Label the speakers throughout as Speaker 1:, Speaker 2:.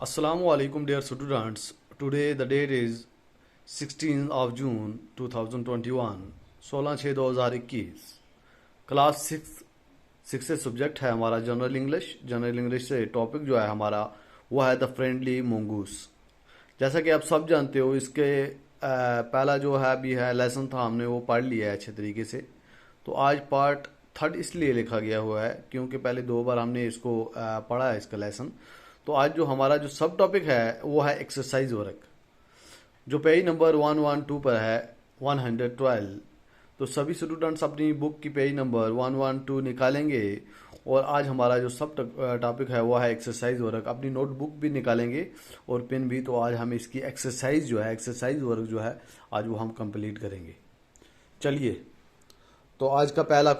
Speaker 1: Assalamu alaikum dear students. Today the date is 16th of June 2021 16/6/2021 class six से subject है हमारा general English से topic जो है हमारा वो है द फ्रेंडली मंगूस। जैसा कि आप सब जानते हो इसके पहला जो है अभी है लेसन था हमने वो पढ़ लिया है अच्छे तरीके से। तो आज पार्ट थर्ड इसलिए लिखा गया हुआ है क्योंकि पहले दो बार हमने इसको पढ़ा है इसका लेसन। तो आज जो हमारा जो सब टॉपिक है वो है एक्सरसाइज वर्क, जो पेज नंबर 112 पर है 112। तो सभी स्टूडेंट्स अपनी बुक की पेज नंबर 112 निकालेंगे और आज हमारा जो सब टॉपिक है वो है एक्सरसाइज वर्क। अपनी नोटबुक भी निकालेंगे और पेन भी। तो आज हम इसकी एक्सरसाइज जो है एक्सरसाइज वर्क जो है आज वो हम कंप्लीट करेंगे। चलिए, तो आज का पहला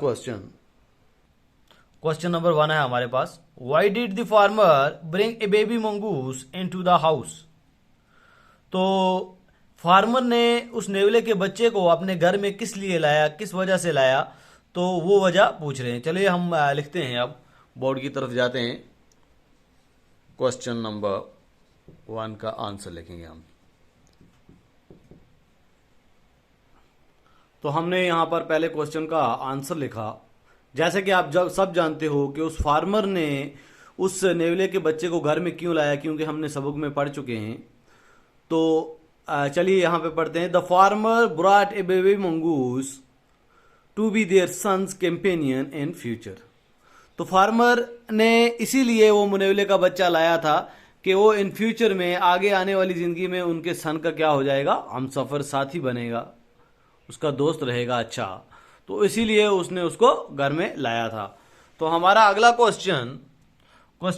Speaker 2: क्वेश्चन नंबर 1 है हमारे पास। Why did the farmer bring a baby mongoose into the house. तो फार्मर ने उस नेवले के बच्चे को अपने घर में किस लिए लाया, किस वजह से लाया, तो वो वजह पूछ रहे हैं। चलिए हम लिखते हैं, अब
Speaker 1: बोर्ड की तरफ जाते हैं। क्वेश्चन नंबर 1 का आंसर लिखेंगे हम। तो हमने यहाँ पर पहले क्वेश्चन का आंसर लिखा। जैसे कि आप जब सब जानते हो कि उस फार्मर ने उस नेवले के बच्चे को घर में क्यों लाया, क्योंकि हमने सबक में पढ़ चुके हैं। तो चलिए यहाँ पे पढ़ते हैं। The farmer brought a baby mongoose to be their son's companion in future. तो फार्मर ने इसीलिए वो नेवले का बच्चा लाया था कि वो इन फ्यूचर में, आगे आने वाली जिंदगी में उनके सन का क्या हो जाएगा, हम सफर साथी बनेगा, उसका दोस्त रहेगा। अच्छा, तो इसीलिए उसने उसको घर में लाया था। तो हमारा अगला क्वेश्चन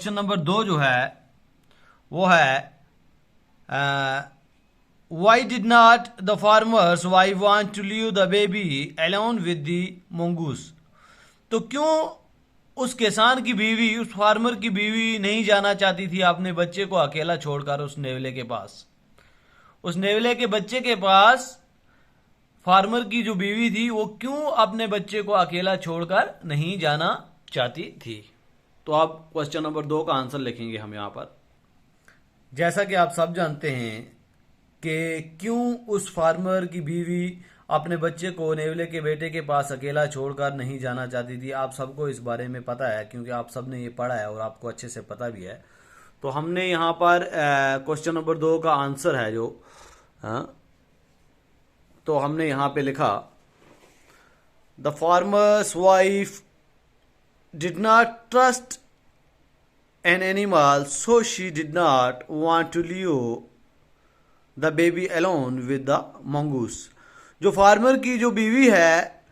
Speaker 1: नंबर 2 जो है वो है why did not the farmer's wife want to leave the baby alone with the mongoose. तो क्यों उस किसान की बीवी, उस फार्मर की बीवी नहीं जाना चाहती थी अपने बच्चे को अकेला छोड़कर उस नेवले के पास। उस नेवले के बच्चे के पास फार्मर की जो बीवी थी वो क्यों अपने बच्चे को अकेला छोड़कर नहीं जाना चाहती थी। तो अब क्वेश्चन नंबर 2 का आंसर लिखेंगे हम यहाँ पर।
Speaker 2: जैसा कि आप सब जानते हैं कि क्यों उस फार्मर की बीवी अपने बच्चे को नेवले के बेटे के पास अकेला छोड़कर नहीं जाना चाहती थी। आप सबको इस बारे में पता है क्योंकि आप सब ने ये पढ़ा है और आपको अच्छे से पता भी है।
Speaker 1: तो हमने यहाँ पर क्वेश्चन नंबर 2 का आंसर है जो तो हमने यहां पे लिखा the farmer's wife did not trust an animal so she did not want to leave the baby alone with the mongoose. जो फार्मर की जो बीवी है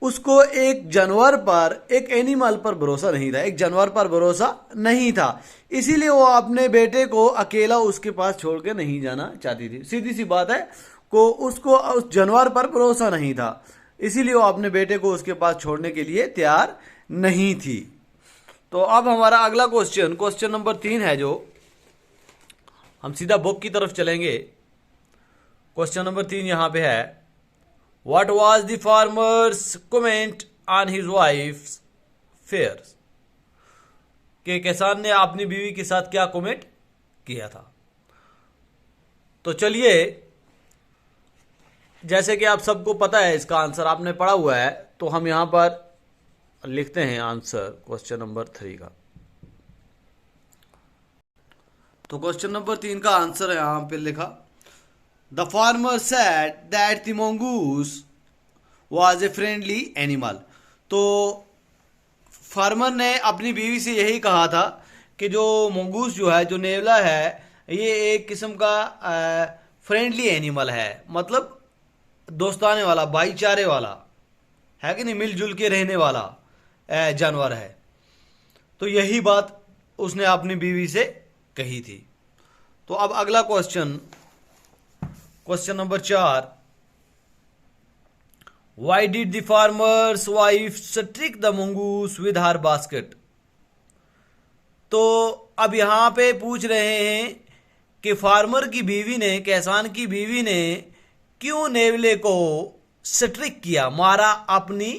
Speaker 1: उसको एक जानवर पर, एक एनिमल पर भरोसा नहीं था, एक जानवर पर भरोसा नहीं था, इसीलिए वो अपने बेटे को अकेला उसके पास छोड़ के नहीं जाना चाहती थी। सीधी सी बात है को उसको उस जानवर पर भरोसा नहीं था, इसीलिए वो अपने बेटे को उसके पास छोड़ने के लिए तैयार नहीं थी। तो अब हमारा अगला क्वेश्चन नंबर 3 है, जो हम सीधा बुक की तरफ चलेंगे। क्वेश्चन नंबर 3 यहां पे है what was the farmer's comment on his wife's fears. कि किसान ने अपनी बीवी के साथ क्या कमेंट किया था। तो चलिए, जैसे कि आप सबको पता है इसका आंसर आपने पढ़ा हुआ है, तो हम यहां पर लिखते हैं आंसर क्वेश्चन नंबर 3 का। तो क्वेश्चन नंबर 3 का आंसर है यहां पे लिखा the farmer said that the mongoose was a friendly animal. तो फार्मर ने अपनी बीवी से यही कहा था कि जो मंगूस जो है, जो नेवला है, ये एक किस्म का फ्रेंडली एनिमल है, मतलब दोस्ताने वाला, भाईचारे वाला है कि नहीं, मिलजुल के रहने वाला जानवर है। तो यही बात उसने अपनी बीवी से कही थी। तो अब अगला question number 4 why did the farmer's wife strike the mongoose with her basket. तो अब यहां पे पूछ रहे हैं कि फार्मर की बीवी ने, किसान की बीवी ने क्यों नेवले को स्ट्रिक किया, मारा अपनी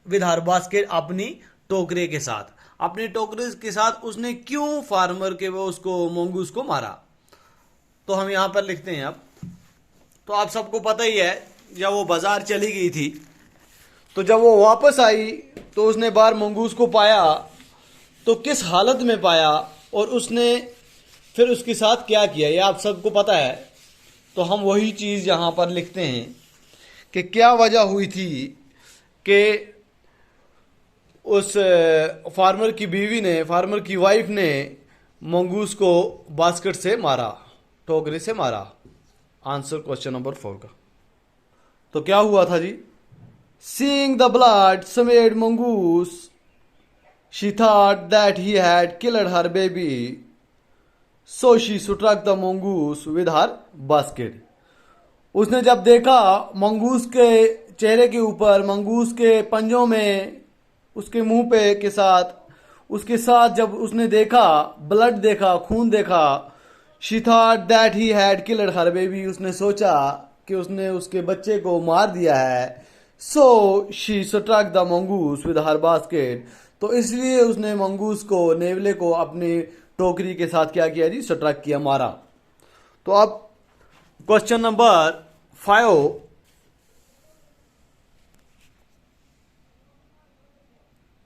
Speaker 1: विद हर बास्केट, अपनी टोकरे के साथ, अपनी टोकरी के साथ उसने क्यों फार्मर के वो उसको मंगूस को मारा। तो हम यहाँ पर लिखते हैं। अब तो आप सबको पता ही है, जब वो बाजार चली गई थी तो जब वो वापस आई तो उसने बाहर मंगूस को पाया, तो किस हालत में पाया और उसने फिर उसके साथ क्या किया, ये आप सबको पता है। तो हम वही चीज़ यहाँ पर लिखते हैं कि क्या वजह हुई थी कि उस फार्मर की बीवी ने, फार्मर की वाइफ ने मंगूस को बास्केट से मारा, टोकरी से मारा। आंसर क्वेश्चन नंबर 4 का। तो क्या हुआ था जी? Seeing the blood smeared mongoose, she thought that he had killed her baby, so she struck the mongoose with her basket. उसने जब देखा मंगूस के चेहरे के ऊपर, मंगूस के पंजों में, उसके मुंह पे के साथ, उसके साथ जब उसने देखा, ब्लड देखा, खून देखा, she thought that he had killed her baby, उसने सोचा कि उसने उसके बच्चे को मार दिया है। So she struck the mongoose with her basket, तो इसलिए उसने मंगूस को, नेवले को अपनी टोकरी के साथ क्या किया जी? स्ट्रक किया, मारा। तो अब question number 5,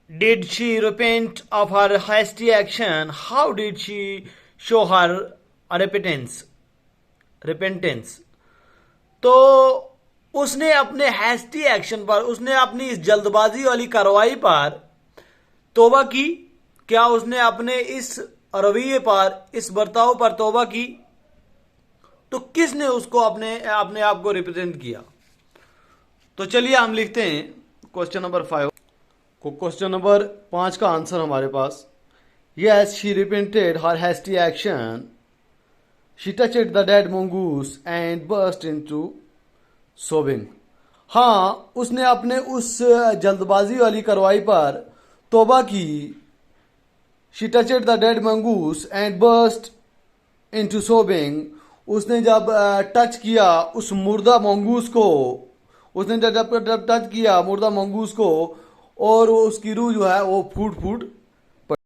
Speaker 1: did she repent of her hasty action? How did she show her repentance? तो उसने अपने हैस्टी एक्शन पर, उसने अपनी इस जल्दबाजी वाली कार्रवाई पर तौबा की। क्या उसने अपने इस रवैये पर, इस बर्ताव पर तौबा की? तो किसने उसको अपने अपने आप को रिप्रेजेंट किया? तो चलिए हम लिखते हैं क्वेश्चन नंबर 5 को। क्वेश्चन नंबर 5 का आंसर हमारे पास, yes she repented her hasty action, she touched the dead mongoose and burst into sobbing. हाँ, उसने अपने उस जल्दबाजी वाली कार्रवाई पर तौबा की। She touched the dead mongoose and burst into सोबिंग। उसने जब टच किया उस मुर्दा मंगूस को, उसने जब टच किया मुर्दा मंगूस को, और उसकी रूह जो है वो फूट फूट